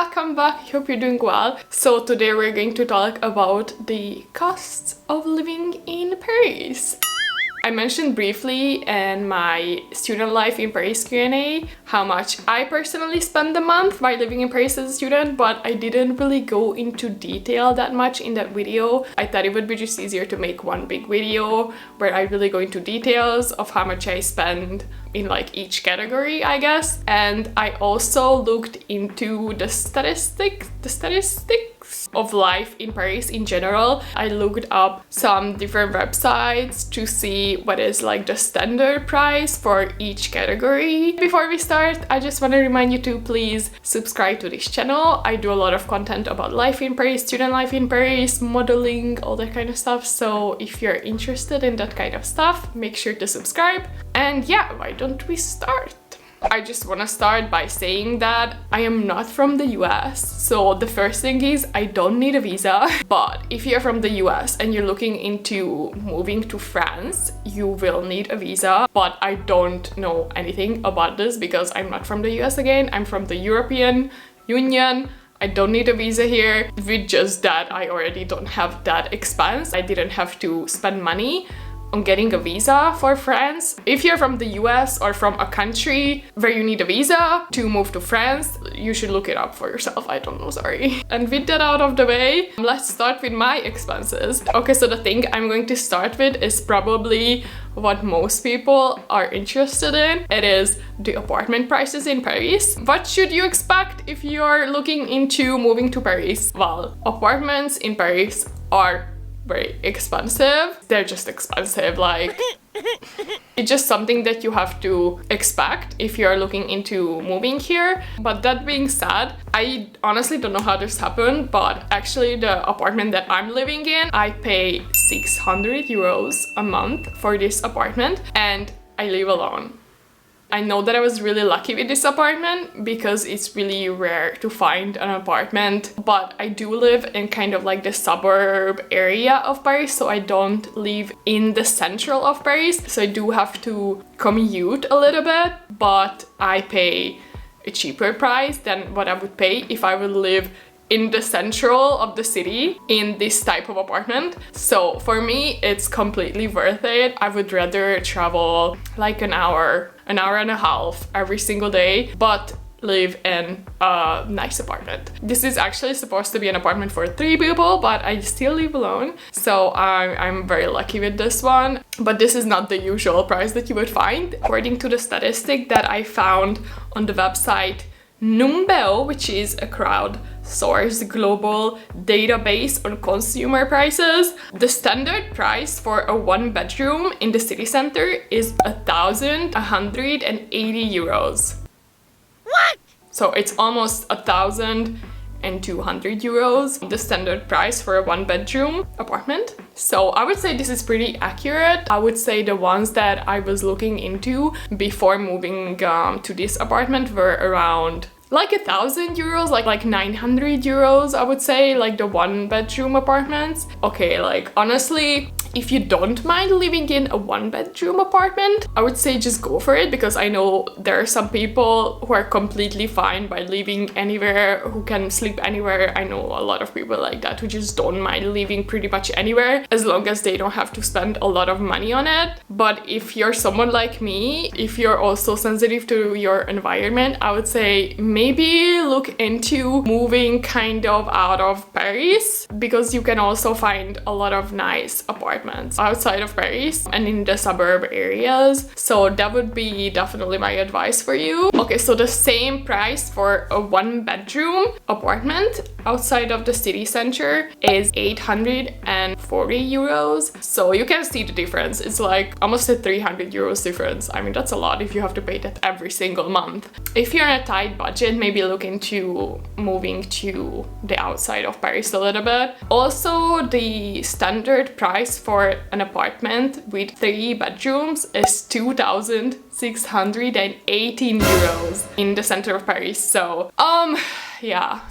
welcome back. I hope you're doing well. So today we're going to talk about the costs of living in Paris. I mentioned briefly in my student life in Paris Q&A how much I personally spend a month by living in Paris as a student, but I didn't really go into detail that much in that video. I thought it would be just easier to make one big video where I really go into details of how much I spend in like each category, I guess. And I also looked into the statistics of life in Paris in general. I looked up some different websites to see what is like the standard price for each category. Before we start, I just want to remind you to please subscribe to this channel. I do a lot of content about life in Paris, student life in Paris, modeling, all that kind of stuff. So if you're interested in that kind of stuff, make sure to subscribe. And yeah, why don't we start? I just want to start by saying that I am not from the US. So the first thing is I don't need a visa. But if you're from the US and you're looking into moving to France, you will need a visa. But I don't know anything about this because I'm not from the US again. I'm from the European Union. I don't need a visa here. With just that, I already don't have that expense. I didn't have to spend money on getting a visa for France. If you're from the US or from a country where you need a visa to move to France, you should look it up for yourself. I don't know, sorry. And with that out of the way, let's start with my expenses. Okay, so the thing I'm going to start with is probably what most people are interested in. It is the apartment prices in Paris. What should you expect if you're looking into moving to Paris? Well, apartments in Paris are very expensive. They're just expensive, like it's just something that you have to expect if you're looking into moving here. But that being said, I honestly don't know how this happened, but actually the apartment that I'm living in, I pay 600 euros a month for this apartment and I live alone. I know that I was really lucky with this apartment because it's really rare to find an apartment, but I do live in kind of like the suburb area of Paris, so I don't live in the central of Paris, so I do have to commute a little bit, but I pay a cheaper price than what I would pay if I would live in the central of the city in this type of apartment. So for me, it's completely worth it. I would rather travel like an hour and a half every single day, but live in a nice apartment. This is actually supposed to be an apartment for 3 people, but I still live alone. So I'm very lucky with this one. But this is not the usual price that you would find. According to the statistic that I found on the website Numbeo, which is a crowdsourced global database on consumer prices, the standard price for a 1-bedroom in the city center is 1,180 euros. What? So it's almost 1,200 euros, the standard price for a 1-bedroom apartment. So I would say this is pretty accurate. I would say the ones that I was looking into before moving to this apartment were around like 1,000 euros, like 900 euros, I would say, like the 1-bedroom apartments. Okay, like honestly, if you don't mind living in a 1-bedroom apartment, I would say just go for it, because I know there are some people who are completely fine by living anywhere, who can sleep anywhere. I know a lot of people like that who just don't mind living pretty much anywhere as long as they don't have to spend a lot of money on it. But if you're someone like me, if you're also sensitive to your environment, I would say maybe look into moving kind of out of Paris, because you can also find a lot of nice apartments outside of Paris and in the suburb areas. So that would be definitely my advice for you. Okay, so the same price for a 1-bedroom apartment outside of the city center is 840 euros. So you can see the difference. It's like almost a 300 euros difference. I mean, that's a lot if you have to pay that every single month. If you're on a tight budget, maybe look into moving to the outside of Paris a little bit. Also, the standard price for an apartment with 3 bedrooms is 2,618 euros in the center of Paris. So yeah,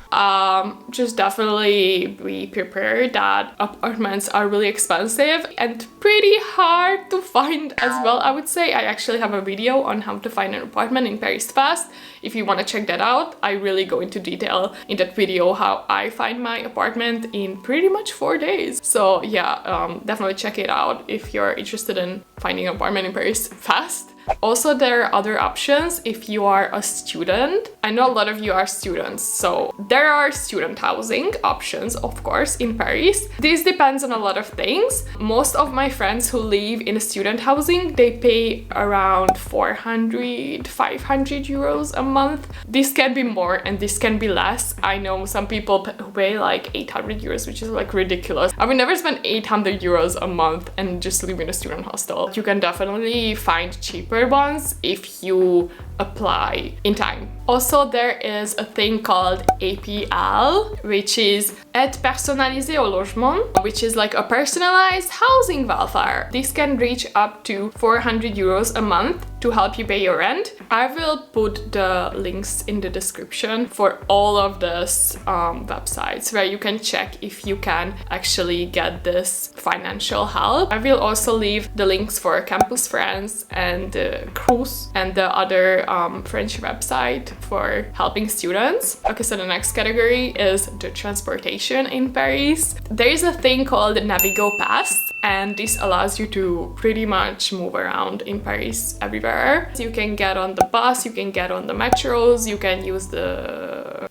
just definitely be prepared that apartments are really expensive and pretty hard to find as well, I would say. I actually have a video on how to find an apartment in Paris fast. If you want to check that out, I really go into detail in that video how I find my apartment in pretty much 4 days. So yeah, definitely check it out if you're interested in finding an apartment in Paris fast. Also, there are other options if you are a student. I know a lot of you are students, so there are student housing options, of course, in Paris. This depends on a lot of things. Most of my friends who live in a student housing, they pay around 400, 500 euros a month. This can be more and this can be less. I know some people who pay like 800 euros, which is like ridiculous. I would never spend 800 euros a month and just live in a student hostel. You can definitely find cheaper ones if you apply in time. Also, there is a thing called APL, which is Aide personnalisée au logement, which is like a personalized housing welfare. This can reach up to 400 euros a month to help you pay your rent. I will put the links in the description for all of these websites where you can check if you can actually get this financial help. I will also leave the links for Campus France and Cruise and the other French website for helping students. Okay, so the next category is the transportation in Paris. There is a thing called Navigo Pass, and this allows you to pretty much move around in Paris everywhere. So you can get on the bus, you can get on the metros, you can use the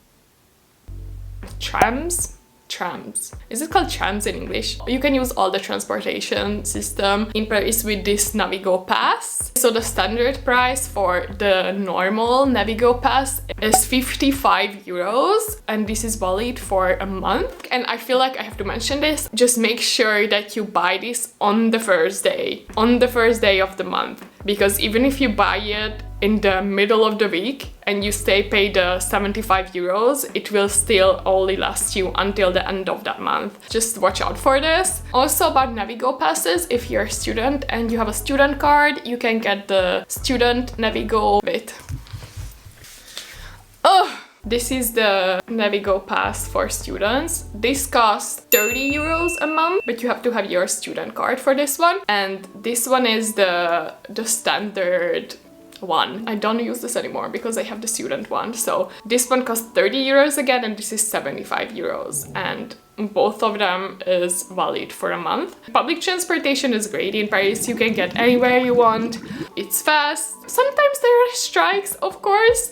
trams. Is it called trams in English? You can use all the transportation system in Paris with this Navigo Pass. So the standard price for the normal Navigo Pass is 55 euros, and this is valid for a month. And I feel like I have to mention this. Just make sure that you buy this on the first day of the month, because even if you buy it in the middle of the week and you pay the 75 euros, it will still only last you until the end of that month. Just watch out for this. Also about Navigo passes, if you're a student and you have a student card, you can get the student Navigo. This is the Navigo Pass for students. This costs 30 euros a month, but you have to have your student card for this one. And this one is the standard one. I don't use this anymore because I have the student one. So this one costs 30 euros again, and this is 75 euros. And both of them is valid for a month. Public transportation is great in Paris. You can get anywhere you want. It's fast. Sometimes there are strikes, of course,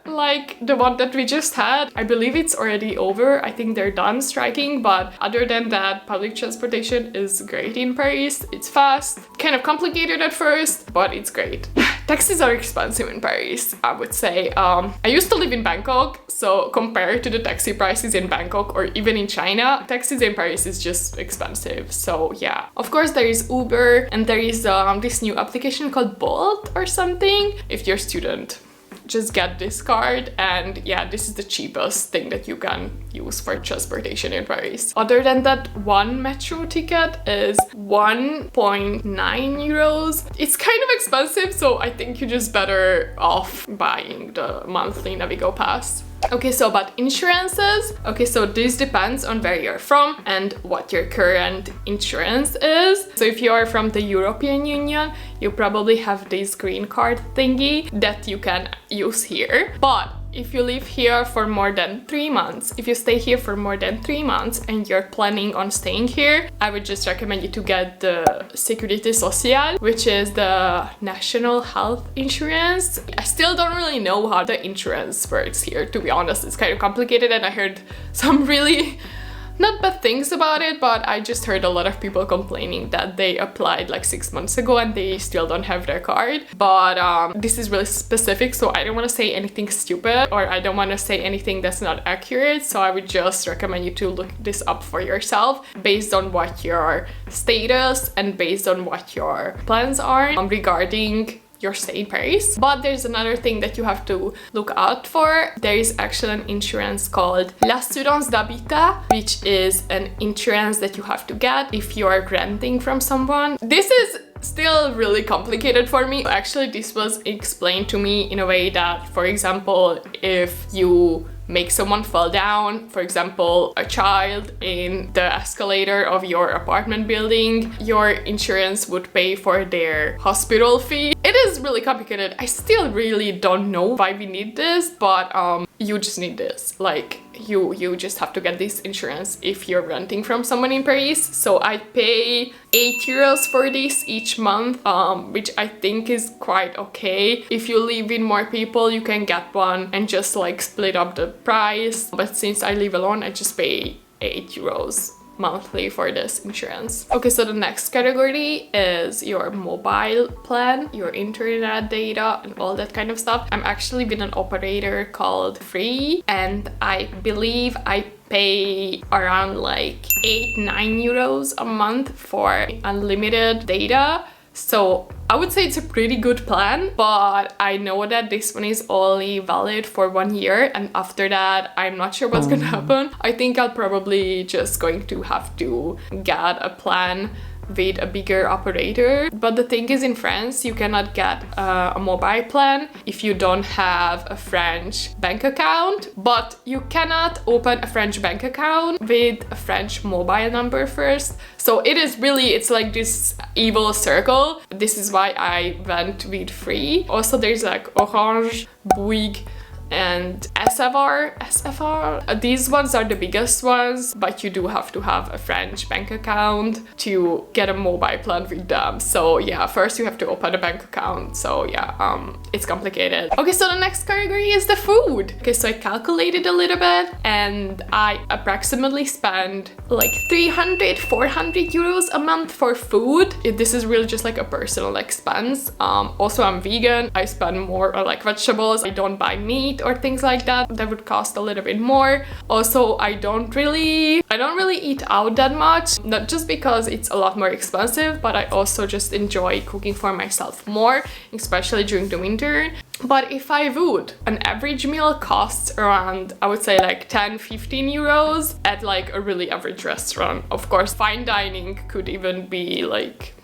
like the one that we just had. I believe it's already over. I think they're done striking, but other than that, public transportation is great in Paris. It's fast, kind of complicated at first, but it's great. Taxis are expensive in Paris, I would say. I used to live in Bangkok, so compared to the taxi prices in Bangkok or even in China, taxis in Paris is just expensive. So yeah, of course there is Uber, and there is this new application called Bolt or something. If you're a student, just get this card, and yeah, this is the cheapest thing that you can use for transportation in Paris. Other than that, one metro ticket is 1.9 euros. It's kind of expensive, so I think you're just better off buying the monthly Navigo Pass. Okay, so about insurances. Okay, so this depends on where you're from and what your current insurance is. So if you are from the European Union, you probably have this green card thingy that you can use here. But if you live here for more than 3 months, if you stay here for more than 3 months and you're planning on staying here, I would just recommend you to get the Sécurité Sociale, which is the national health insurance. I still don't really know how the insurance works here, to be honest. It's kind of complicated, and I heard some really not bad things about it, but I just heard a lot of people complaining that they applied like 6 months ago and they still don't have their card. But this is really specific, so I don't want to say anything stupid, or I don't want to say anything that's not accurate. So I would just recommend you to look this up for yourself based on what your status and based on what your plans are regarding your stay in Paris. But there's another thing that you have to look out for. There is actually an insurance called l'assurance d'habitat, which is an insurance that you have to get if you are renting from someone. This is still really complicated for me. Actually, this was explained to me in a way that, for example, if you make someone fall down, for example, a child in the escalator of your apartment building, your insurance would pay for their hospital fee. It is really complicated. I still really don't know why we need this, but you just need this. Like, you just have to get this insurance if you're renting from someone in Paris. So I pay 8 euros for this each month, which I think is quite okay. If you live with more people, you can get one and just like split up the price. But since I live alone, I just pay 8 euros monthly for this insurance. Okay, so the next category is your mobile plan, your internet data and all that kind of stuff. I'm actually with an operator called Free, and I believe I pay around like 8-9 euros a month for unlimited data. So I would say it's a pretty good plan, but I know that this one is only valid for 1 year, and after that I'm not sure what's gonna happen. I think I'll probably just going to have to get a plan with a bigger operator. But the thing is, in France you cannot get a mobile plan if you don't have a French bank account, but you cannot open a French bank account with a French mobile number first. So it is really, it's like this evil circle. This is why I went with Free. Also there's like Orange, Bouygues and SFR. These ones are the biggest ones, but you do have to have a French bank account to get a mobile plan with them. So yeah, first you have to open a bank account. So yeah, it's complicated. Okay, so the next category is the food. Okay, so I calculated a little bit and I approximately spend like 300-400 euros a month for food. This is really just like a personal expense. Also I'm vegan. I spend more on like vegetables. I don't buy meat or things like that. That would cost a little bit more. Also, I don't really eat out that much, not just because it's a lot more expensive, but I also just enjoy cooking for myself more, especially during the winter. But if I would, an average meal costs around, I would say like 10-15 euros at like a really average restaurant. Of course, fine dining could even be like,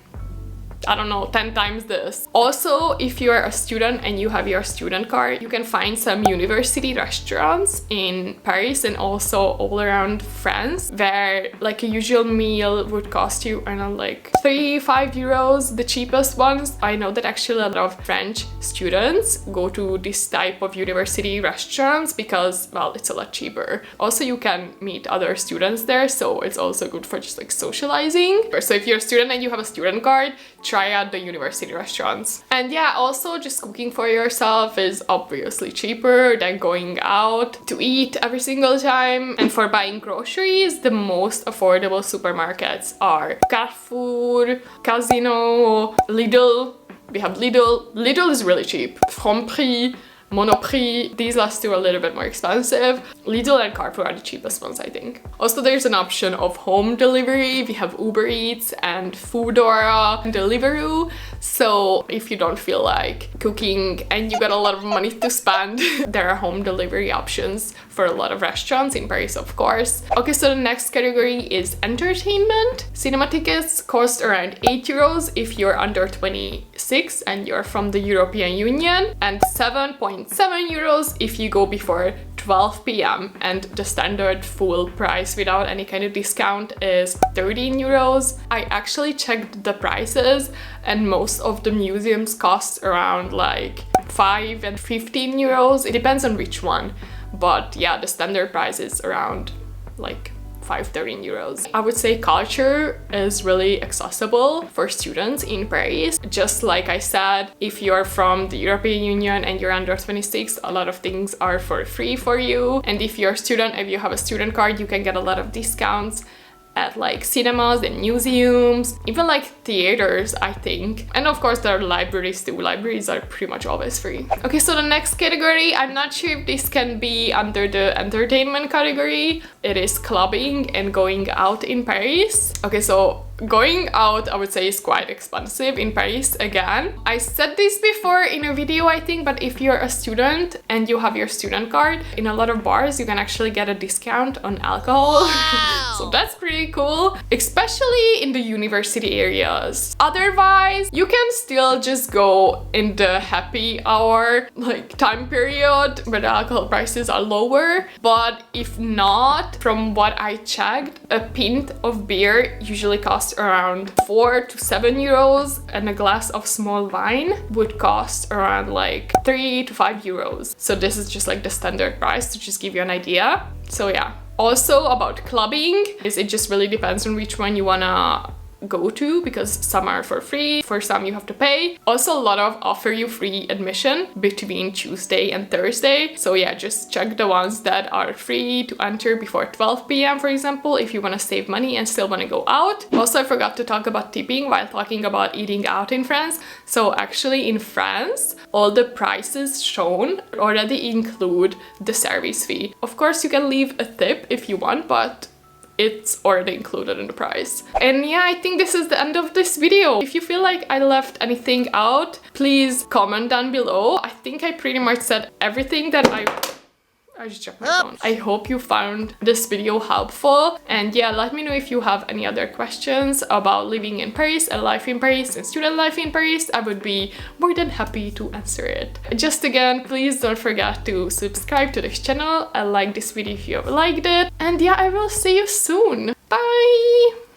I don't know, 10 times this. Also, if you're a student and you have your student card, you can find some university restaurants in Paris and also all around France where like a usual meal would cost you, I don't know, like 3-5 euros, the cheapest ones. I know that actually a lot of French students go to this type of university restaurants because, well, it's a lot cheaper. Also, you can meet other students there, so it's also good for just like socializing. So if you're a student and you have a student card, try out the university restaurants. And yeah, also just cooking for yourself is obviously cheaper than going out to eat every single time. And for buying groceries, the most affordable supermarkets are Carrefour, Casino, Lidl. We have Lidl. Lidl is really cheap. Franprix, Monoprix, these last two are a little bit more expensive. Lidl and Carrefour are the cheapest ones, I think. Also, there's an option of home delivery. We have Uber Eats and Foodora and Deliveroo. So if you don't feel like cooking and you got a lot of money to spend, there are home delivery options for a lot of restaurants in Paris, of course. Okay, so the next category is entertainment. Cinema tickets cost around 8 euros if you're under 26 and you're from the European Union, and 7.7 euros if you go before 12 p.m. and the standard full price without any kind of discount is 13 euros. I actually checked the prices and most of the museums cost around like 5 and 15 euros. It depends on which one, but yeah, the standard price is around like 13 euros. I would say culture is really accessible for students in Paris. Just like I said, if you're from the European Union and you're under 26, a lot of things are for free for you. And if you're a student, if you have a student card, you can get a lot of discounts at like cinemas and museums, even like theaters, I think. And of course there are libraries too. Libraries are pretty much always free. Okay, so the next category, I'm not sure if this can be under the entertainment category. It is clubbing and going out in Paris. Okay, so Going out, I would say, is quite expensive in Paris again. I said this before in a video, I think, but if you're a student and you have your student card, in a lot of bars you can actually get a discount on alcohol. Wow. So that's pretty cool, especially in the university areas. Otherwise, you can still just go in the happy hour like time period where the alcohol prices are lower. But if not, from what I checked, a pint of beer usually costs around 4 to 7 euros, and a glass of small wine would cost around like 3 to 5 euros. So this is just like the standard price to just give you an idea. So yeah. Also about clubbing, it just really depends on which one you wanna go to, because some are for free, for some you have to pay. Also, a lot of offer you free admission between Tuesday and Thursday. So yeah, just check the ones that are free to enter before 12 p.m. for example, if you want to save money and still want to go out. Also, I forgot to talk about tipping while talking about eating out in France. So actually in France, all the prices shown already include the service fee. Of course, you can leave a tip if you want, but it's already included in the price. And yeah, I think this is the end of this video. If you feel like I left anything out, please comment down below. I think I pretty much said everything that I just checked my phone. I hope you found this video helpful, and yeah, let me know if you have any other questions about living in Paris and life in Paris and student life in Paris. I would be more than happy to answer it. Just again, please don't forget to subscribe to this channel and like this video if you have liked it. And yeah, I will see you soon. Bye!